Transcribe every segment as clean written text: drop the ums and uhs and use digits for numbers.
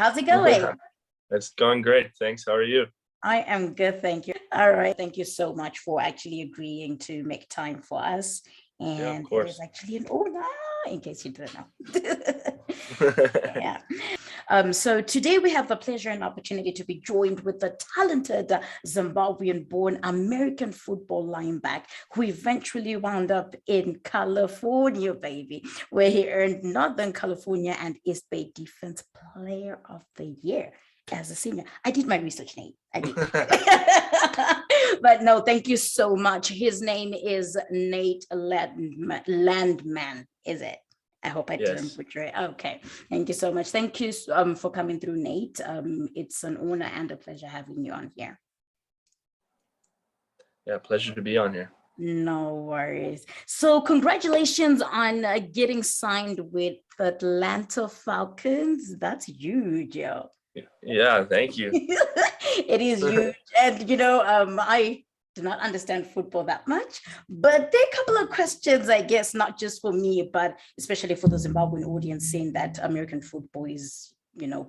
How's it going? It's going great. Thanks. How are you? I am good, thank you. All right, thank you so much for actually agreeing to make time for us. Yeah, of And it is course. actually an honor, in case you didn't know. Yeah. So today we have the pleasure and opportunity to be joined with the talented Zimbabwean-born American football linebacker who eventually wound up in California, baby, where he earned Northern California and East Bay Defense Player of the Year as a senior. I did my research, Nate. I did. But no, thank you so much. His name is Nate Landman, is it? I hope I didn't Yes. butcher it. Okay. Thank you so much. Thank you for coming through, Nate. It's an honor and a pleasure having you on here. Yeah, pleasure to be on here. No worries. So congratulations on getting signed with the Atlanta Falcons. That's huge, yo. Yeah, thank you. It is huge. And, I do not understand football that much, but there are a couple of questions, I guess, not just for me, but especially for the Zimbabwean audience, saying that American football is,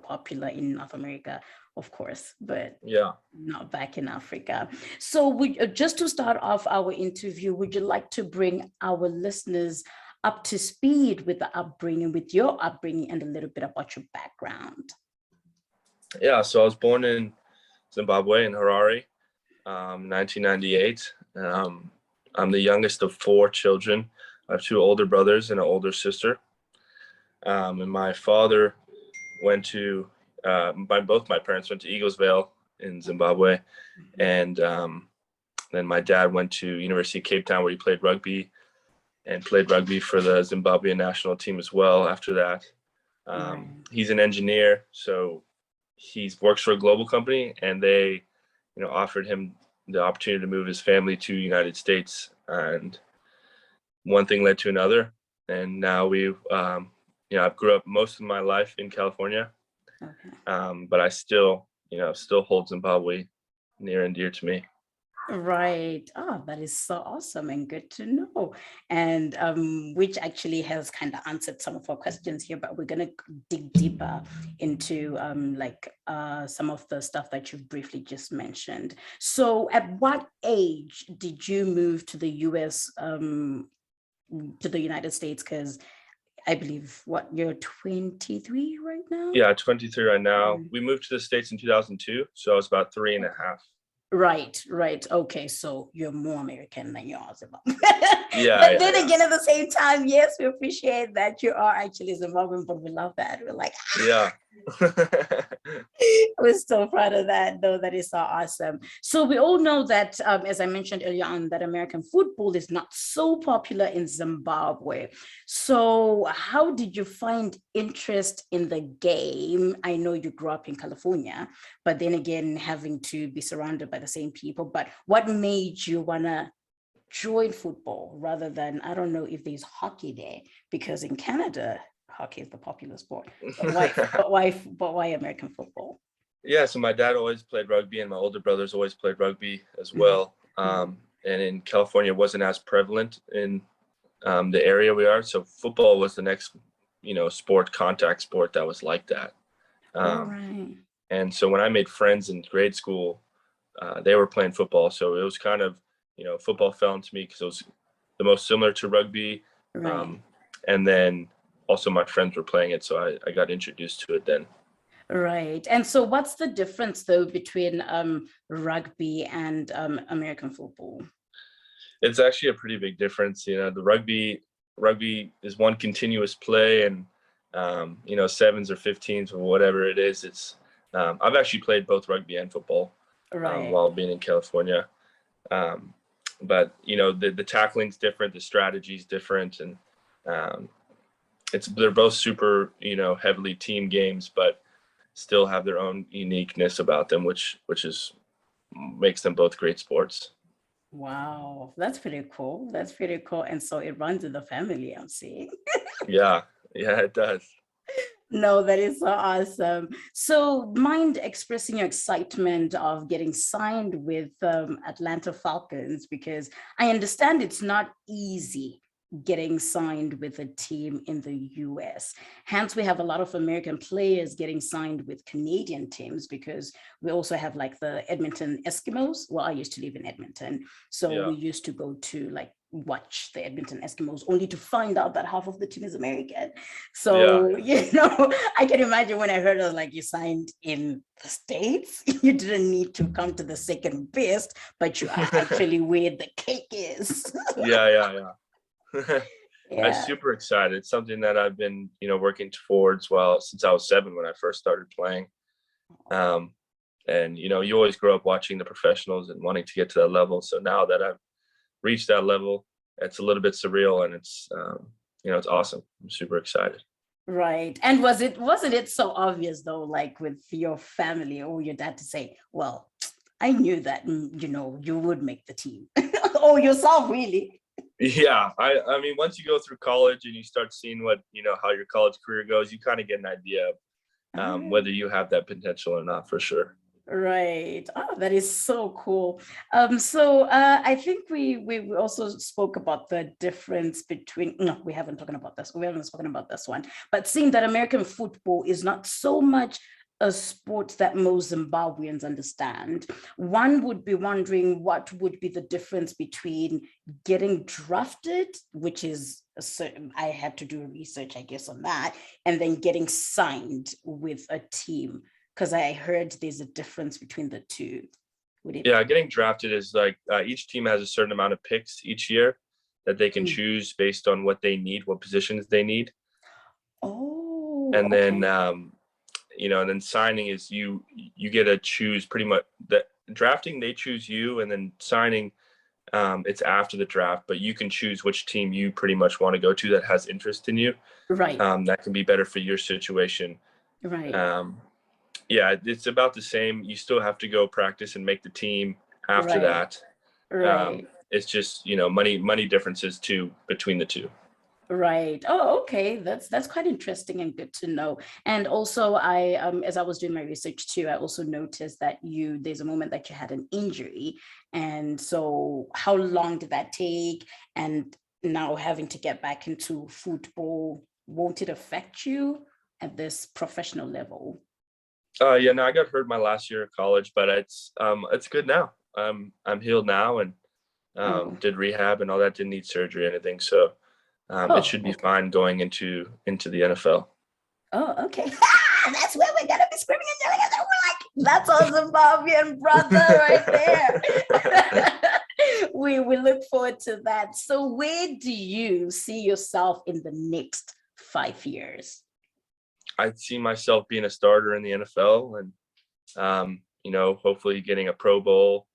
popular in North America, of course, but Yeah. not back in Africa. So just to start off our interview, would you like to bring our listeners up to speed with your upbringing and a little bit about your background? Yeah, so I was born in Zimbabwe, in Harare, 1998. I'm the youngest of four children. I have two older brothers and an older sister. And my father went to, both my parents went to Eaglesville in Zimbabwe. And then my dad went to University of Cape Town, where he played rugby for the Zimbabwean national team as well after that. He's an engineer, so he works for a global company, and they, offered him the opportunity to move his family to the United States. And one thing led to another. And now I've grew up most of my life in California. Okay. But I still hold Zimbabwe near and dear to me. Right. Oh, that is so awesome and good to know. And which actually has kind of answered some of our questions here, but we're going to dig deeper into some of the stuff that you've briefly just mentioned. So at what age did you move to the US, to the United States? Because I believe you're 23 right now? Yeah, 23 right now. We moved to the States in 2002, so I was about 3.5. Right. Okay, so you're more American than you are Zimbabwean. Yeah. But then again, at the same time, yes, we appreciate that you are actually Zimbabwean, but we love that. We're like, yeah. We're so proud of that, though. That is so awesome. So we all know that, as I mentioned earlier on, that American football is not so popular in Zimbabwe. So how did you find interest in the game? I know you grew up in California, but then again, having to be surrounded by the same people. But what made you want to join football rather than, I don't know if there's hockey there, because in Canada, hockey is the popular sport. But why American football? Yeah, so my dad always played rugby, and my older brothers always played rugby as well. And in California, it wasn't as prevalent in the area we are. So football was the next, contact sport that was like that. And so when I made friends in grade school, they were playing football. So it was kind of, football fell into me because it was the most similar to rugby. And then also my friends were playing it, so I got introduced to it then. Right. And so what's the difference, though, between rugby and American football? It's actually a pretty big difference. The rugby is one continuous play, and sevens or 15s or whatever it is. It's I've actually played both rugby and football while being in California. But the tackling's different, the strategy's different, and they're both super heavily team games, but still have their own uniqueness about them, which makes them both great sports. Wow, that's pretty cool. And so it runs in the family, I'm seeing. Yeah, it does. No, that is so awesome. So mind expressing your excitement of getting signed with Atlanta Falcons, because I understand it's not easy getting signed with a team in the US. Hence, we have a lot of American players getting signed with Canadian teams because we also have like the Edmonton Eskimos. Well, I used to live in Edmonton, so we used to go to like watch the Edmonton Eskimos only to find out that half of the team is American. So, I can imagine when I heard of like you signed in the States, you didn't need to come to the second best, but you are actually where the cake is. Yeah. I'm super excited. It's something that I've been, working towards since I was 7 when I first started playing. And you always grow up watching the professionals and wanting to get to that level. So now that I've reached that level, it's a little bit surreal, and it's it's awesome. I'm super excited. Right. And wasn't it so obvious though, like with your family or your dad to say, well, I knew that, you would make the team or yourself really? Yeah. I mean, once you go through college and you start seeing what, how your college career goes, you kind of get an idea of whether you have that potential or not, for sure. Right. Oh, that is so cool. So I think we also spoke about the difference between, no, we haven't spoken about this. We haven't spoken about this one, but seeing that American football is not so much a sport that most Zimbabweans understand. One would be wondering what would be the difference between getting drafted, which is a certain, I had to do research, I guess, on that, and then getting signed with a team. Because I heard there's a difference between the two. Getting drafted is like each team has a certain amount of picks each year that they can choose based on what they need, what positions they need. Oh. And then and then signing is you get to choose pretty much. The drafting, they choose you, and then signing, it's after the draft, but you can choose which team you pretty much want to go to that has interest in you. Right. That can be better for your situation. Right. It's about the same. You still have to go practice and make the team after that. Right. It's just, money differences too between the two. Right. Oh, okay. That's quite interesting and good to know. And also, I as I was doing my research too, I also noticed that there's a moment that you had an injury, and so how long did that take? And now having to get back into football, won't it affect you at this professional level? No, I got hurt my last year of college, but it's good now. I'm healed now, and did rehab and all that. Didn't need surgery or anything, so it should be fine going into the NFL. Oh, okay. That's where we're gonna be screaming and yelling at them. We're like, that's our Zimbabwean brother right there. we look forward to that. So where do you see yourself in the next 5 years? I see myself being a starter in the NFL, and hopefully getting a Pro Bowl,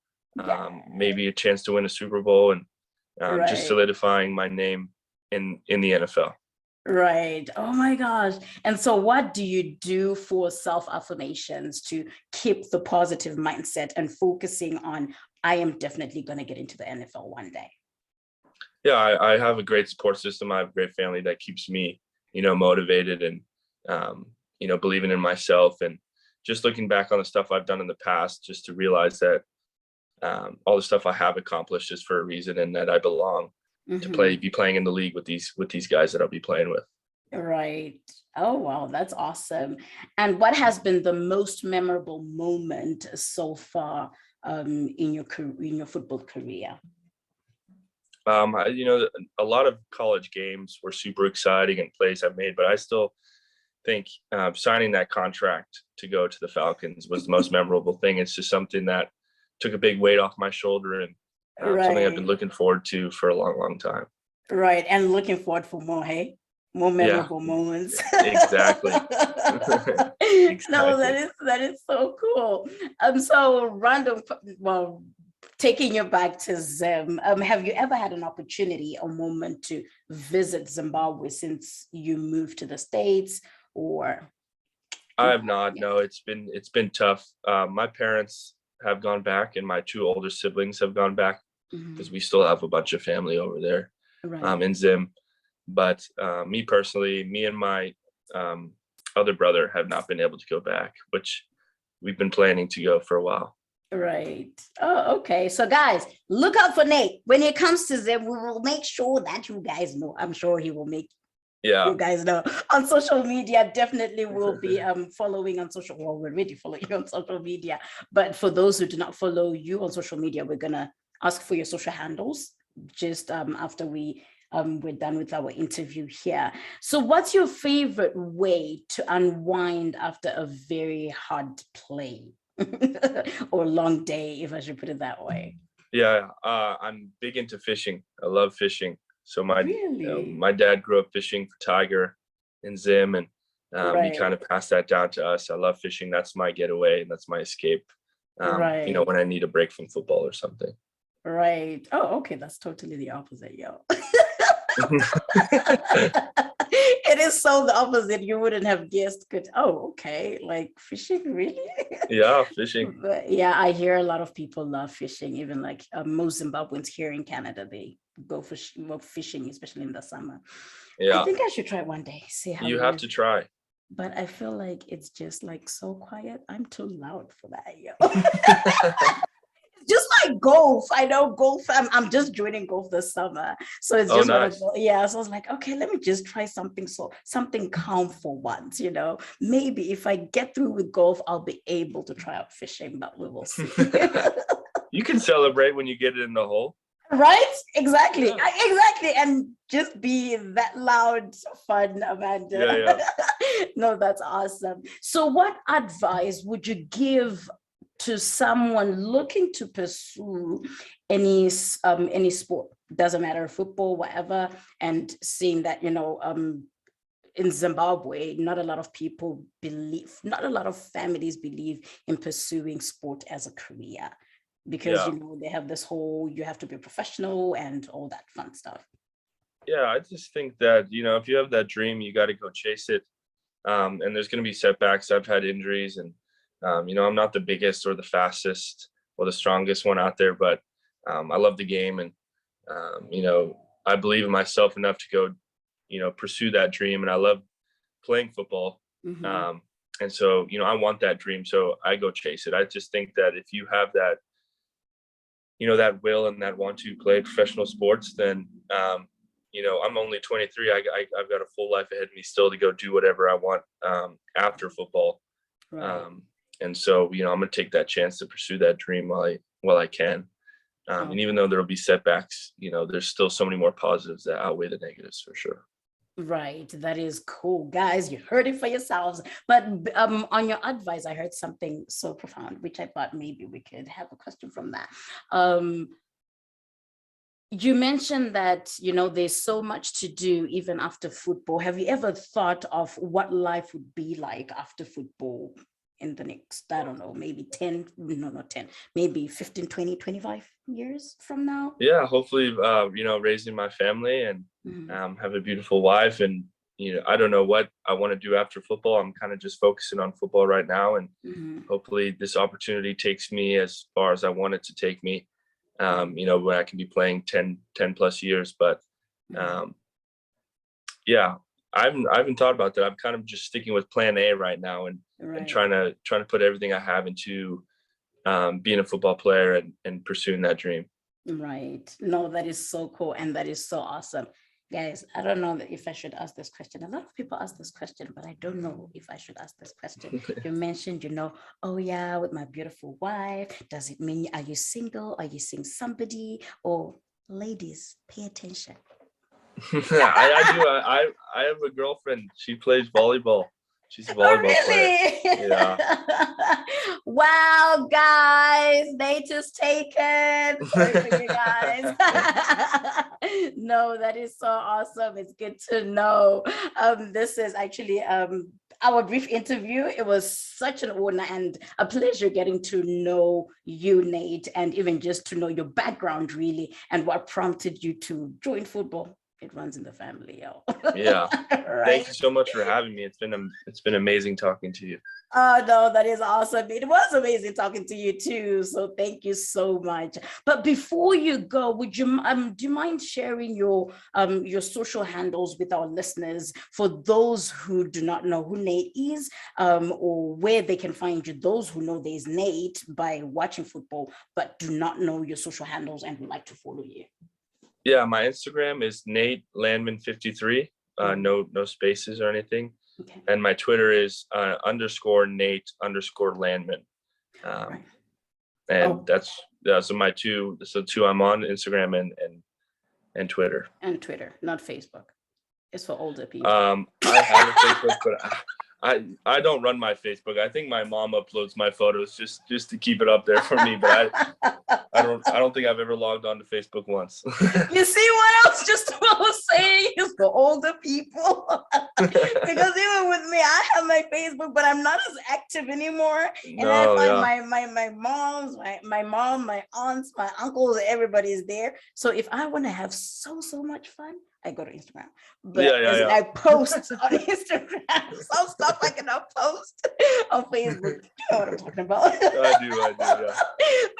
maybe a chance to win a Super Bowl, and just solidifying my name in the NFL. Right. Oh my gosh. And so what do you do for self-affirmations to keep the positive mindset and focusing on, I am definitely going to get into the NFL one day? Yeah, I have a great support system. I have a great family that keeps me, motivated and, believing in myself, and just looking back on the stuff I've done in the past, just to realize that all the stuff I have accomplished is for a reason, and that I belong to be playing in the league with these guys that I'll be playing with. Right. Oh, wow. That's awesome. And what has been the most memorable moment so far in your football career? A lot of college games were super exciting and plays I made, but I still think signing that contract to go to the Falcons was the most memorable thing. It's just something that took a big weight off my shoulder, and something I've been looking forward to for a long, long time. Right. And looking forward for more, hey? More memorable moments. Exactly. No, that is so cool. So random, well, taking you back to Zim, have you ever had an opportunity or moment to visit Zimbabwe since you moved to the States, or? I have not. No, it's been tough. My parents have gone back, and my 2 older siblings have gone back, because we still have a bunch of family over there in Zim. But me personally, me and my other brother have not been able to go back, which we've been planning to go for a while. Right. Oh, okay. So guys, look out for Nate. When it comes to Zim, we will make sure that you guys know. I'm sure he will make Yeah. you guys know on social media. Definitely will be following on social. Well, we're already following you on social media. But for those who do not follow you on social media, we're gonna ask for your social handles just after we're done with our interview here. So what's your favorite way to unwind after a very hard play? Or long day, if I should put it that way. Yeah, I'm big into fishing. I love fishing. So Really? my dad grew up fishing for tiger and Zim, and he kind of passed that down to us. I love fishing. That's my getaway, and that's my escape. Right. When I need a break from football or something. Right. Oh, okay. That's totally the opposite, yo. It is so the opposite. You wouldn't have guessed. Good. Oh, okay. Like fishing, really? Yeah, fishing. But yeah, I hear a lot of people love fishing. Even like most Zimbabweans here in Canada, they go fishing, especially in the summer. Yeah. I think I should try one day. See how you have to try. But I feel like it's just like so quiet. I'm too loud for that, yo. Just like golf. I know golf. I'm just joining golf this summer. So it's just nice. So I was like, okay, let me just try something calm for once, Maybe if I get through with golf, I'll be able to try out fishing, but we will see. You can celebrate when you get it in the hole. Right? Exactly. Yeah. Exactly. And just be that loud, fun, Amanda. Yeah. No, that's awesome. So what advice would you give to someone looking to pursue any sport? Doesn't matter, football, whatever, and seeing that, in Zimbabwe, not a lot of families believe in pursuing sport as a career. Because they have this whole, you have to be a professional and all that fun stuff. Yeah, I just think that, if you have that dream, you got to go chase it. And there's going to be setbacks. I've had injuries, and I'm not the biggest or the fastest or the strongest one out there, but I love the game, and I believe in myself enough to go, pursue that dream. And I love playing football. Mm-hmm. And so, I want that dream, so I go chase it. I just think that if you have that, that will and that want to play professional sports, then, I'm only 23. I've got a full life ahead of me still to go do whatever I want after football. Right. And so, I'm going to take that chance to pursue that dream while I can. And even though there'll be setbacks, there's still so many more positives that outweigh the negatives for sure. Right. That is cool. Guys, you heard it for yourselves. But on your advice, I heard something so profound, which I thought maybe we could have a question from that. You mentioned that, there's so much to do even after football. Have you ever thought of what life would be like after football in the next, I don't know, maybe 10, no, not 10, maybe 15, 20, 25 years from now? Yeah, hopefully, raising my family and have a beautiful wife. And, I don't know what I want to do after football. I'm kind of just focusing on football right now. And hopefully this opportunity takes me as far as I want it to take me, when I can be playing 10 plus years. But yeah, I haven't thought about that. I'm kind of just sticking with plan A right now and trying to put everything I have into being a football player and pursuing that dream. Right. No, that is so cool. And that is so awesome. Guys, I don't know if I should ask this question. A lot of people ask this question, but I don't know if I should ask this question. You mentioned, oh yeah, with my beautiful wife. Does it mean, are you single? Are you seeing somebody? Or ladies, pay attention. I do. I have a girlfriend. She plays volleyball. She's a volleyball player. Yeah. Wow, guys, Nate is taken. Sorry for you guys. No, that is so awesome. It's good to know. This is actually our brief interview. It was such an honor and a pleasure getting to know you, Nate, and even just to know your background, really, and what prompted you to join football. It runs in the family, yo. Yeah. Right? Thank you so much for having me. It's been amazing talking to you. Oh no, that is awesome. It was amazing talking to you too. So thank you so much. But before you go, would you do you mind sharing your social handles with our listeners for those who do not know who Nate is, or where they can find you? Those who know there's Nate by watching football, but do not know your social handles and would like to follow you. Yeah, my Instagram is Nate Landman 53. No spaces or anything. Okay. And my Twitter is _Nate _Landman. Right. And that's my two. So two, I'm on Instagram and Twitter. And Twitter, not Facebook. It's for older people. I have a Facebook, but I don't run my Facebook. I think my mom uploads my photos just to keep it up there for me. But I don't think I've ever logged on to Facebook once. You see what else just was saying is for older people. Because even with me, I have my Facebook, but I'm not as active anymore. And I find my moms, my mom, my aunts, my uncles, everybody is there. So if I want to have so much fun, I go to Instagram. But I post on Instagram. Some stuff I cannot post on Facebook. You know what I'm talking about. I do, yeah.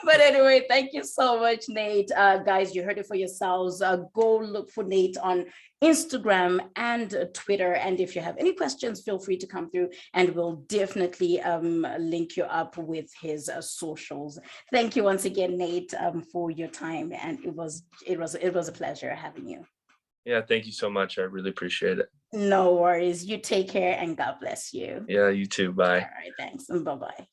But anyway, thank you so much, Nate. Guys, you heard it for yourselves. Go look for Nate on Instagram and Twitter. And if you have any questions, feel free to come through and we'll definitely link you up with his socials. Thank you once again, Nate, for your time. And it was a pleasure having you. Yeah, thank you so much. I really appreciate it. No worries. You take care and God bless you. Yeah, you too. Bye. All right, thanks. And bye-bye.